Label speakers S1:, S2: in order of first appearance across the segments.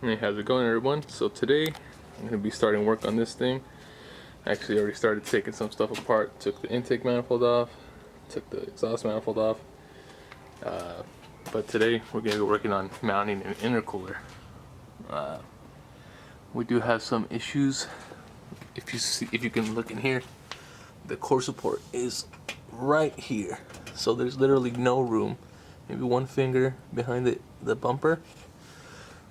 S1: Hey, how's it going, everyone? So today I'm going to be starting work on this thing. I actually already started taking some stuff apart. Took the intake manifold off, took the exhaust manifold off. But today we're going to be working on mounting an intercooler. We do have some issues. If you can look in here, the core support is right here. So there's literally no room. Maybe one finger behind the bumper.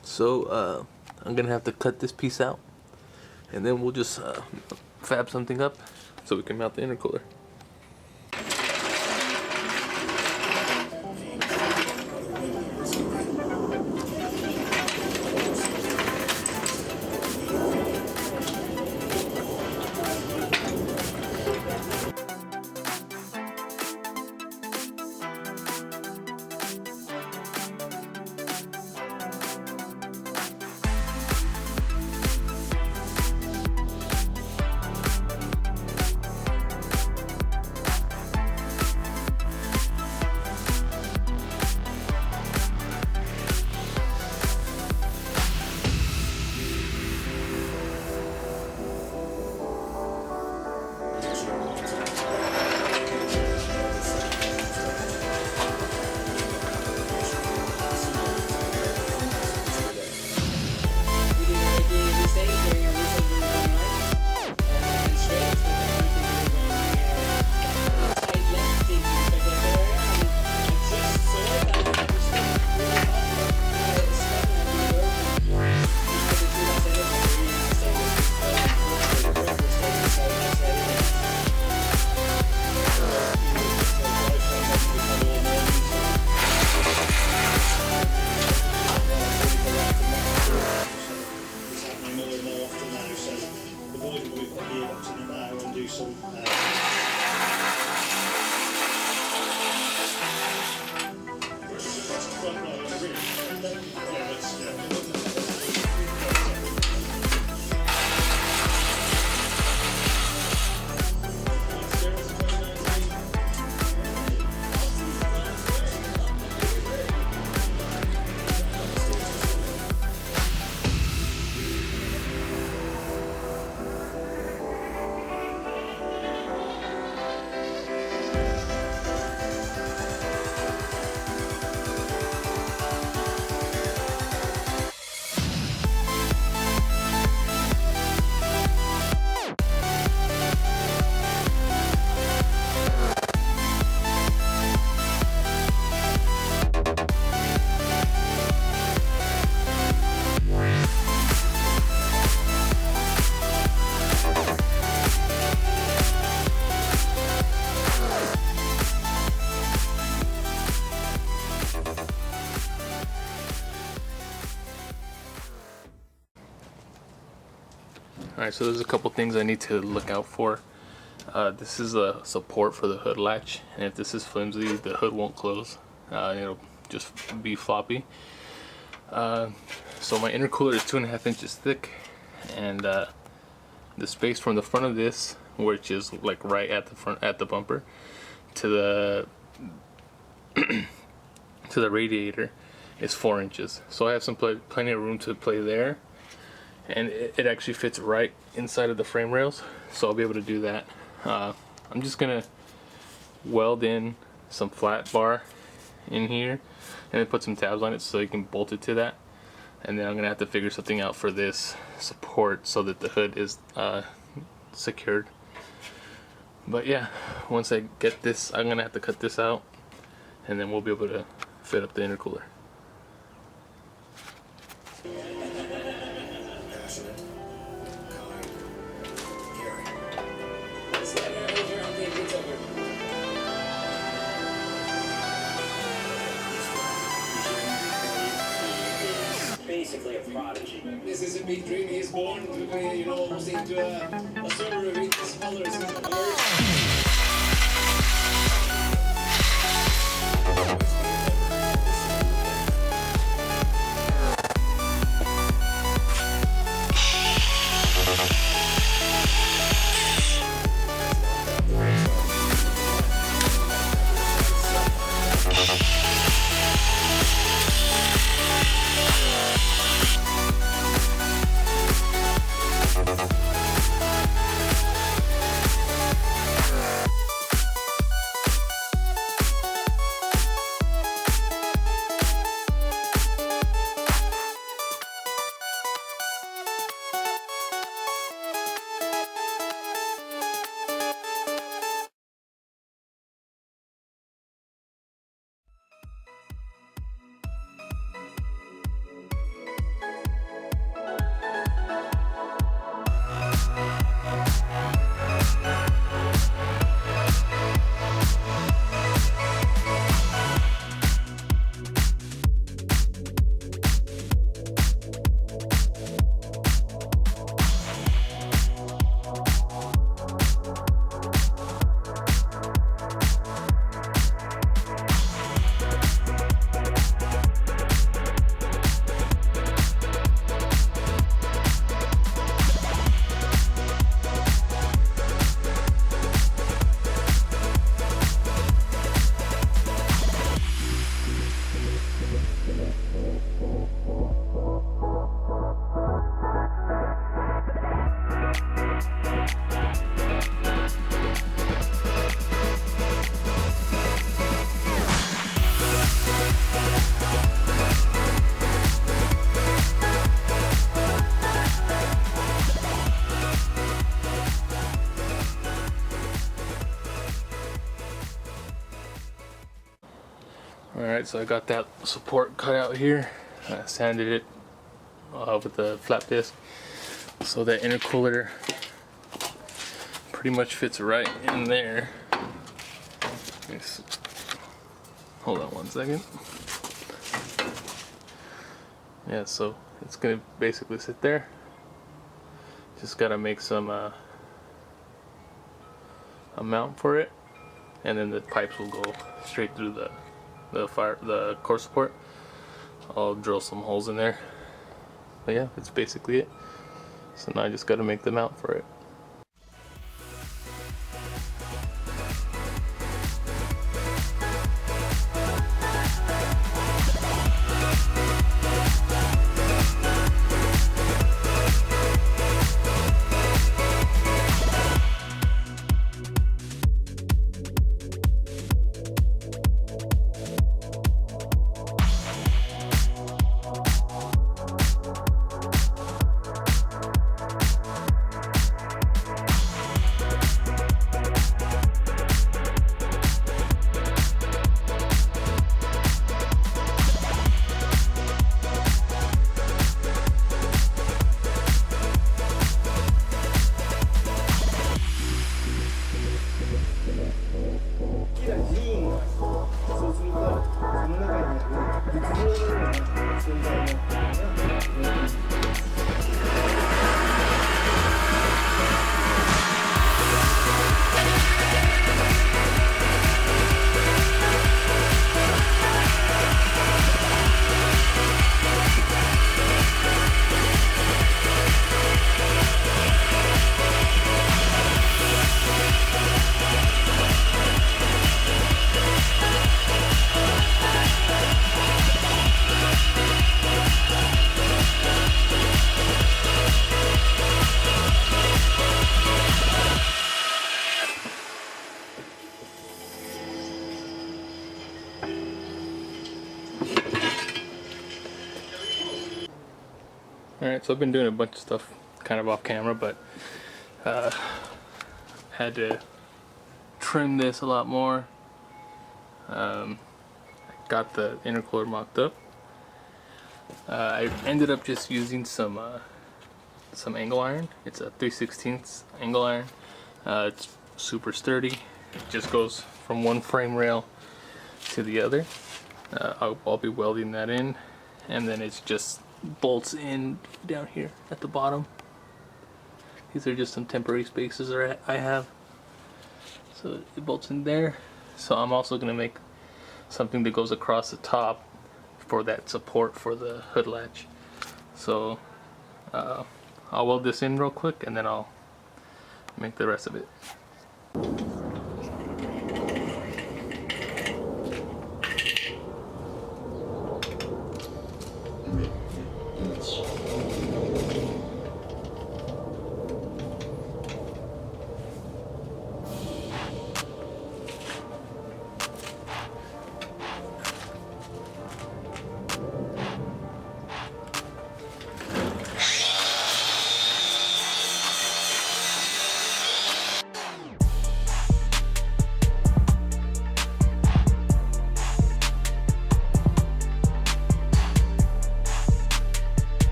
S1: So I'm gonna have to cut this piece out, and then we'll just fab something up so we can mount the intercooler. Alright, so there's a couple things I need to look out for. This is a support for the hood latch, and if this is flimsy, the hood won't close. It'll just be floppy. So my intercooler is 2.5 inches thick, and the space from the front of this, which is like right at the front at the bumper, to the to the radiator, is 4 inches. So I have plenty of room to play there. And it actually fits right inside of the frame rails, so I'll be able to do that. I'm just gonna weld in some flat bar in here and then put some tabs on it so you can bolt it to that. And then I'm gonna have to figure something out for this support so that the hood is secured. But yeah, once I get this, I'm gonna have to cut this out, and then we'll be able to fit up the intercooler.
S2: Basically a prodigy.
S3: This is a big dream. He's born to be, almost into a server with his colors and colors.
S1: so I got that support cut out here. I sanded it with the flat disc, so that intercooler pretty much fits right in there. Hold on 1 second. Yeah, so it's gonna basically sit there. Just gotta make some a mount for it, and then the pipes will go straight through the core support. I'll drill some holes in there, but yeah, that's basically it. So now I just gotta make the mount for it. Alright, so I've been doing a bunch of stuff kind of off camera, but had to trim this a lot more. Got the intercooler mocked up. I ended up just using some angle iron. It's a 3/16 angle iron. It's super sturdy. It just goes from one frame rail to the other. I'll be welding that in, and then it's just bolts in down here at the bottom. These are just some temporary spaces I have, so it bolts in there. So I'm also gonna make something that goes across the top for that support for the hood latch. So I'll weld this in real quick, and then I'll make the rest of it.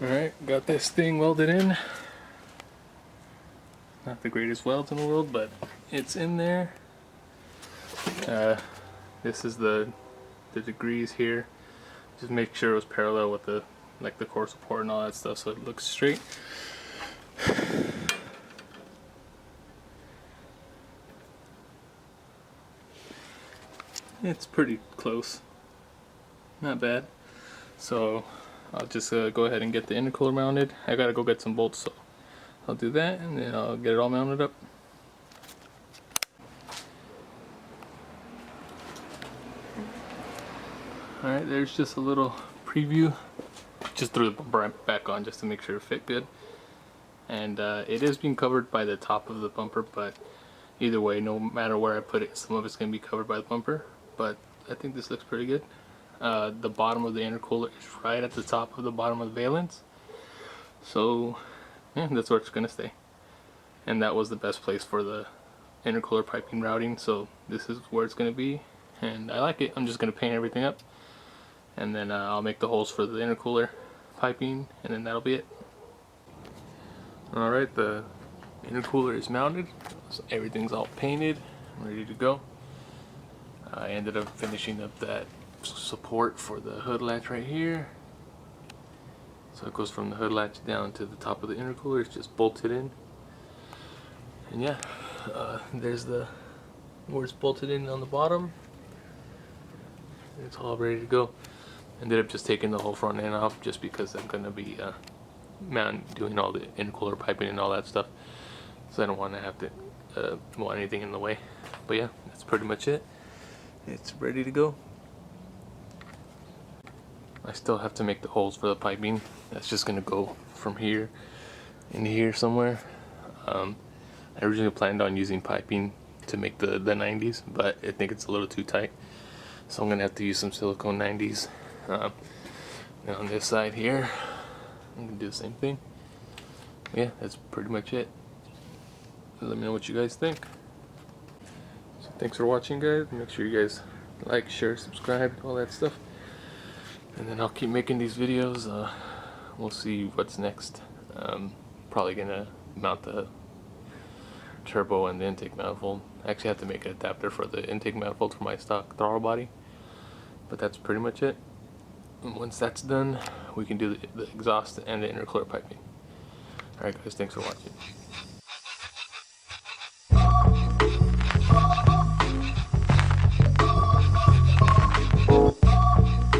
S1: Alright, got this thing welded in. Not the greatest welds in the world, but it's in there. This is the degrees here. Just make sure it was parallel with the core support and all that stuff, so it looks straight. It's pretty close, not bad. So I'll just go ahead and get the intercooler mounted. I gotta go get some bolts, so I'll do that and then I'll get it all mounted up. Alright, there's just a little preview. Just threw the bumper back on just to make sure it fit good. And it is being covered by the top of the bumper, but either way, no matter where I put it, some of it's going to be covered by the bumper. But I think this looks pretty good. The bottom of the intercooler is right at the top of the bottom of the valence. So yeah, that's where it's going to stay. And that was the best place for the intercooler piping routing, so this is where it's going to be. And I like it. I'm just going to paint everything up. And then I'll make the holes for the intercooler piping, and then that'll be it. Alright, the intercooler is mounted, so everything's all painted, ready to go. I ended up finishing up that support for the hood latch right here. So it goes from the hood latch down to the top of the intercooler. It's just bolted in. And yeah, there's the where it's bolted in on the bottom. It's all ready to go. Ended up just taking the whole front end off just because I'm gonna be doing all the intercooler piping and all that stuff, so I don't want to have to want anything in the way. But yeah, that's pretty much it. It's ready to go. I still have to make the holes for the piping. That's just gonna go from here into here somewhere. I originally planned on using piping to make the 90s, but I think it's a little too tight, so I'm gonna have to use some silicone 90s. And on this side here, I'm gonna do the same thing. Yeah, that's pretty much it. Let me know what you guys think. So thanks for watching, guys. Make sure you guys like, share, subscribe, all that stuff. And then I'll keep making these videos. We'll see what's next. Probably gonna mount the turbo and the intake manifold. I actually have to make an adapter for the intake manifold for my stock throttle body. But that's pretty much it. And once that's done, we can do the exhaust and the intercooler piping. Alright guys, thanks for watching.